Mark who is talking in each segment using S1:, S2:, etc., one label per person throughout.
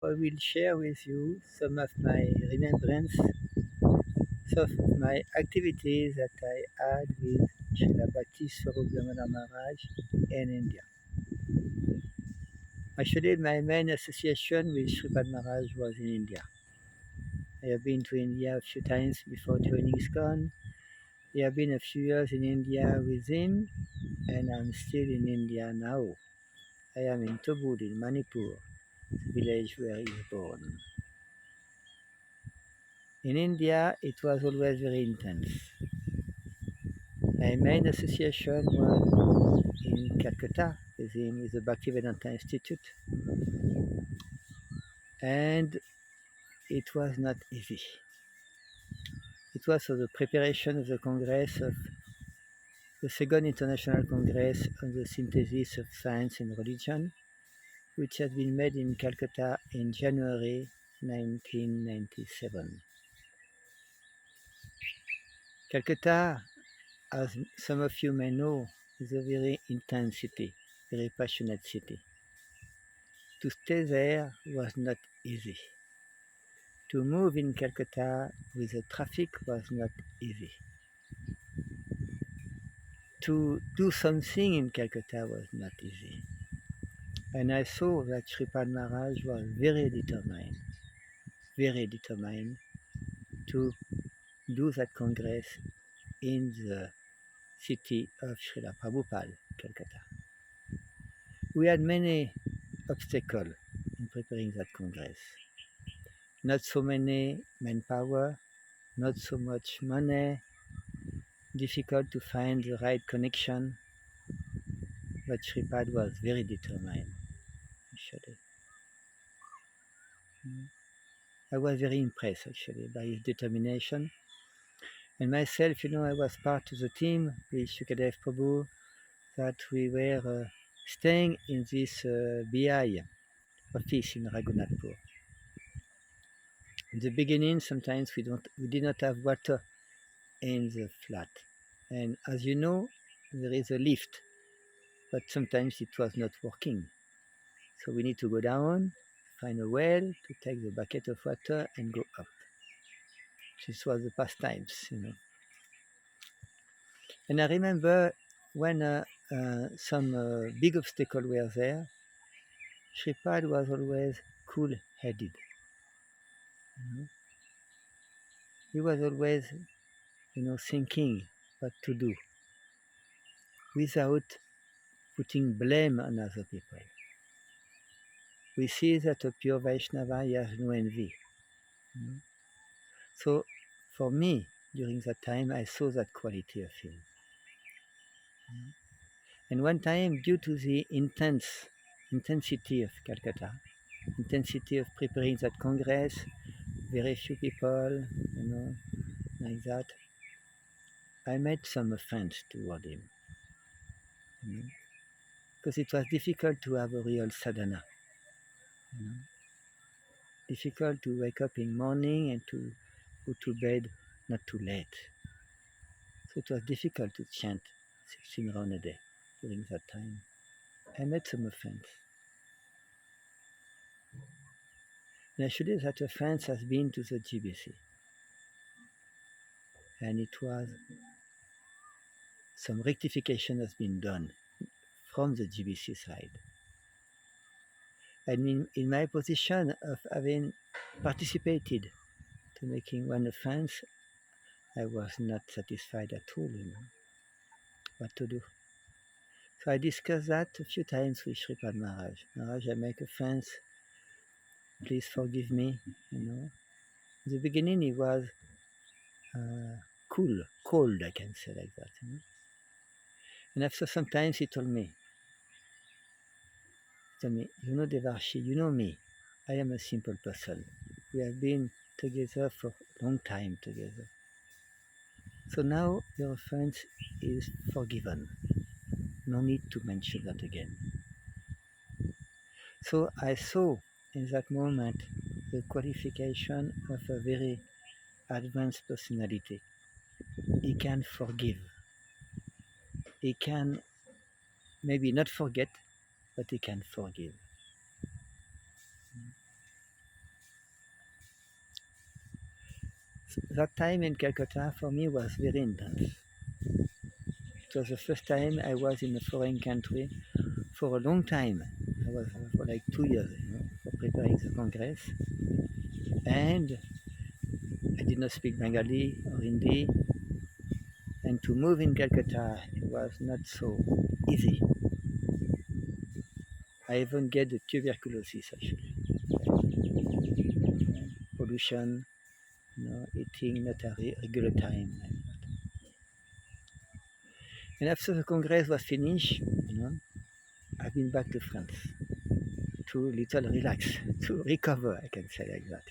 S1: I will share with you some of my remembrance, some of my activities that I had with Srila Bhaktisvarupa Damodara Maharaj in India. Actually, my main association with Sripada Maharaj was in India. I have been to India a few times before joining ISKCON. I have been a few years in India with him, and I'm still in India now. I am in Tobud in Manipur, the village where he was born. In India, it was always very intense. My main association was in Calcutta with him, with the Bhaktivedanta Institute, and it was not easy. It was for the preparation of the Congress of the Second International Congress on the Synthesis of Science and Religion, which had been made in Calcutta in January 1997. Calcutta, as some of you may know, is a very intense city, very passionate city. To stay there was not easy. To move in Calcutta with the traffic was not easy. To do something in Calcutta was not easy. And I saw that Sripada Maharaj was very determined to do that congress in the city of Srila Prabhupada, Calcutta. We had many obstacles in preparing that congress. Not so many manpower, not so much money, difficult to find the right connection, but Sripad was very determined, actually. I was very impressed, actually, by his determination. And myself, I was part of the team with Shukadev Prabhu, that we were staying in this BI office in Raghunathpur. In the beginning, sometimes we did not have water in the flat. And as you know, there is a lift, but sometimes it was not working. So we need to go down, find a well to take the bucket of water and go up. This was the past times. And I remember when some big obstacles were there, Sripad was always cool-headed. He was always, thinking what to do without putting blame on other people. We see that a pure Vaishnava has no envy. So for me, during that time, I saw that quality of him. And one time, due to the intensity of Calcutta, intensity of preparing that congress, very few people, like that, I made some offense toward him. Because it was difficult to have a real sadhana. Difficult to wake up in morning and to go to bed not too late. So it was difficult to chant 16 rounds a day during that time. I made some offense. And actually that offense has been to the GBC. And it was some rectification has been done from the GBC side. And in my position of having participated to making one offense, I was not satisfied at all, what to do. So I discussed that a few times with Sripad Maharaj. Maharaj, I make offense, please forgive me, In the beginning he was cold, I can say like that. And after some time he told me, Devarshi, you know me, I am a simple person. We have been together for a long time together. So now your offense is forgiven. No need to mention that again. So I saw in that moment the qualification of a very advanced personality. He can forgive. He can maybe not forget, but he can forgive. that time in Calcutta for me was very intense. It was the first time I was in a foreign country for a long time. I was for like 2 years, for preparing the Congress. And I did not speak Bengali or Hindi. And to move in Calcutta, it was not so easy. I even get the tuberculosis actually. Pollution, eating not at a regular time. And after the Congress was finished, I've been back to France to little relax, to recover, I can say like that.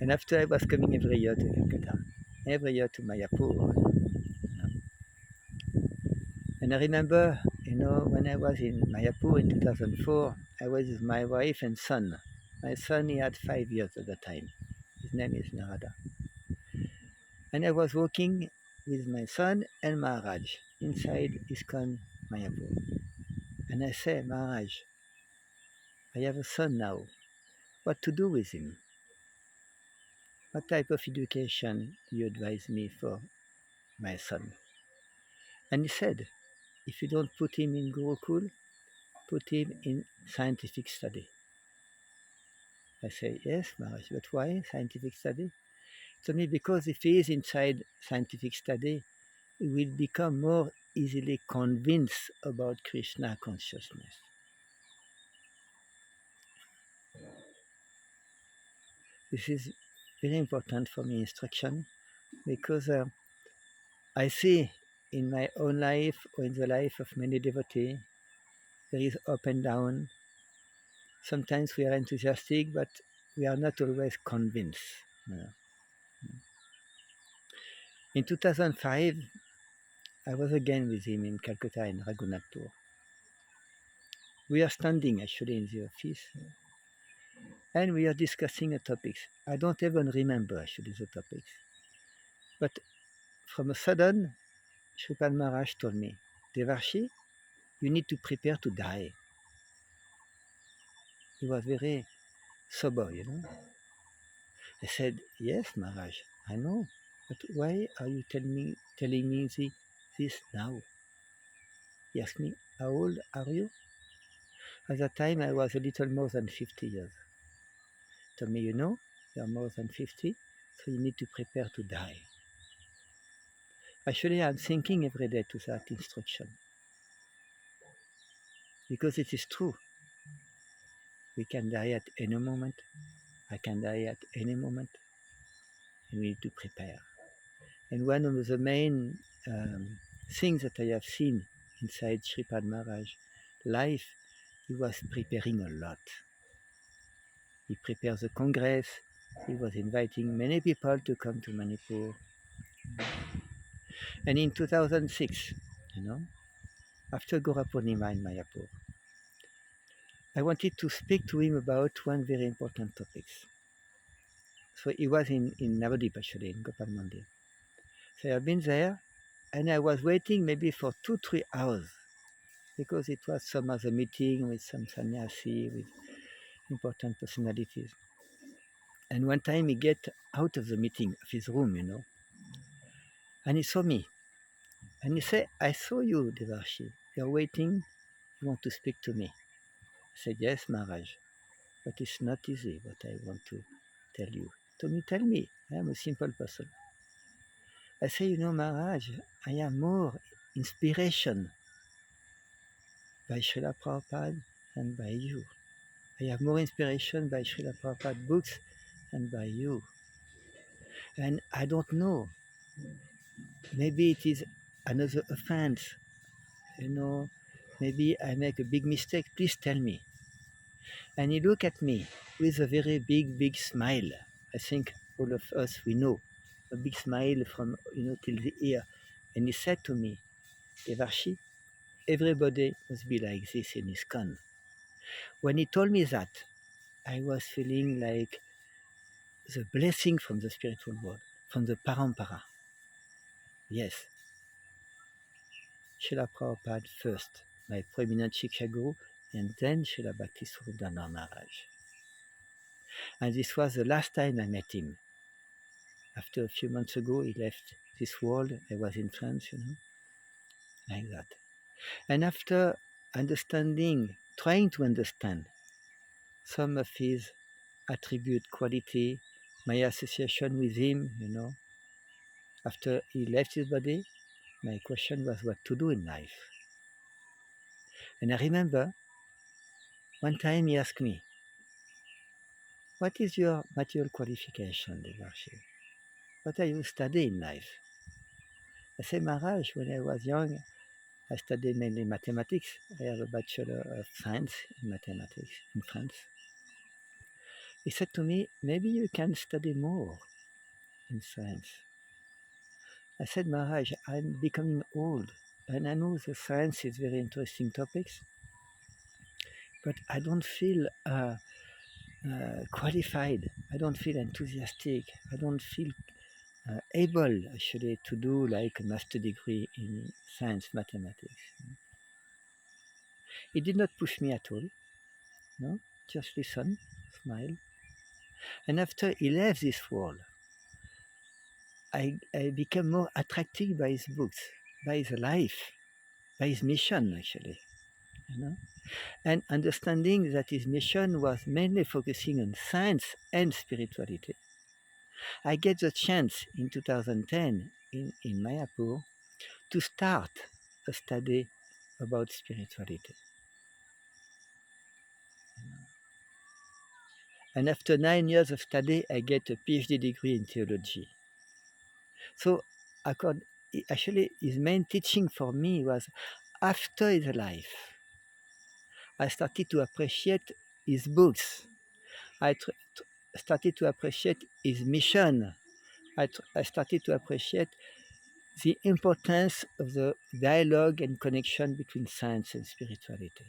S1: And after I was coming every year to Calcutta, every year to Mayapur. And I remember, when I was in Mayapur in 2004, I was with my wife and son. My son, he had 5 years at the time. His name is Narada. And I was walking with my son and Maharaj inside ISKCON Mayapur. And I say, Maharaj, I have a son now. What to do with him? What type of education do you advise me for my son? And he said, if you don't put him in Gurukul, put him in scientific study. I say, yes, Maharaj, but why scientific study? To me, because if he is inside scientific study, he will become more easily convinced about Krishna consciousness. This is very important for me instruction because I see in my own life or in the life of many devotees, there is up and down. Sometimes we are enthusiastic, but we are not always convinced. In 2005, I was again with him in Calcutta in Raghunathpur. We are standing actually in the office and we are discussing a topic. I don't even remember actually the topics. But from a sudden, Sripada Maharaj told me, Devarshi, you need to prepare to die. He was very sober, I said, yes, Maharaj, I know. But why are you telling me this now? He asked me, how old are you? At that time, I was a little more than 50 years. He told me, you are more than 50, so you need to prepare to die. Actually, I'm thinking every day to that instruction. Because it is true. We can die at any moment. I can die at any moment. And we need to prepare. And one of the main things that I have seen inside Sripada Maharaj life, he was preparing a lot. He prepared the Congress. He was inviting many people to come to Manipur. And in 2006, after Gora Purnima in Mayapur, I wanted to speak to him about one very important topic. So he was in Navadip actually, in Gopal Mandir. So I've been there and I was waiting maybe for 2-3 hours because it was some other meeting with some sannyasi, with important personalities. And one time he get out of the meeting, of his room, and he saw me. And he said, I saw you, Devarshi. You're waiting, you want to speak to me. I said, yes, Maharaj, but it's not easy what I want to tell you. Tell me, I am a simple person. I say, Maharaj, I am more inspiration by Srila Prabhupada than by you. I have more inspiration by Srila Prabhupada books than by you. And I don't know. Maybe it is another offense. Maybe I make a big mistake. Please tell me. And he looked at me with a very big, big smile. I think all of us, we know. A big smile from, till the ear. And he said to me, Devarshi, everybody must be like this in ISKCON. When he told me that, I was feeling like the blessing from the spiritual world, from the parampara. Yes. Srila Prabhupada first, my prominent Shiksha Guru, and then Srila Bhaktisvarupa Damodara Maharaj. And this was the last time I met him. after a few months ago, he left this world. I was in France, like that. And after trying to understand some of his attribute, quality, my association with him, after he left his body, my question was what to do in life. And I remember one time he asked me, what is your material qualification, Devarshi? What are you studying in life? I said, Maharaj, when I was young, I studied mainly mathematics. I have a Bachelor of Science in Mathematics in France. He said to me, maybe you can study more in science. I said, Maharaj, I'm becoming old, and I know the science is very interesting topics, but I don't feel qualified. I don't feel enthusiastic. I don't feel able, actually, to do like a master degree in science, mathematics. He did not push me at all. No, just listen, smile. And after he left this world, I became more attracted by his books, by his life, by his mission, actually. And understanding that his mission was mainly focusing on science and spirituality. I get the chance in 2010 in Mayapur to start a study about spirituality. And after 9 years of study, I get a PhD degree in theology. So actually, his main teaching for me was after his life, I started to appreciate his books. I started to appreciate his mission. I started to appreciate the importance of the dialogue and connection between science and spirituality.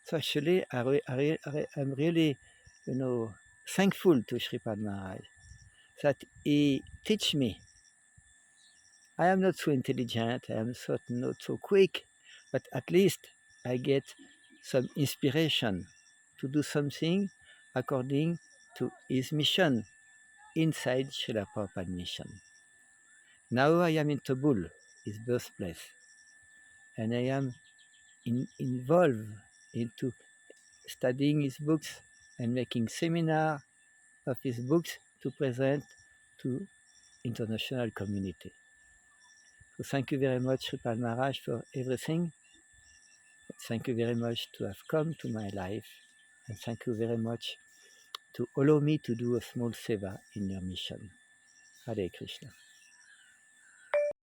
S1: So actually, I'm really, thankful to Sripada Maharaj that he teach me. I am not so intelligent, I am not so quick, but at least I get some inspiration to do something according to his mission inside Srila Prabhupada's mission. Now I am in Kabul, his birthplace, and I am involved into studying his books and making seminar of his books to present to international community. So thank you very much, Sripad Maharaj, for everything. Thank you very much to have come to my life, and thank you very much to allow me to do a small seva in your mission. Hare Krishna.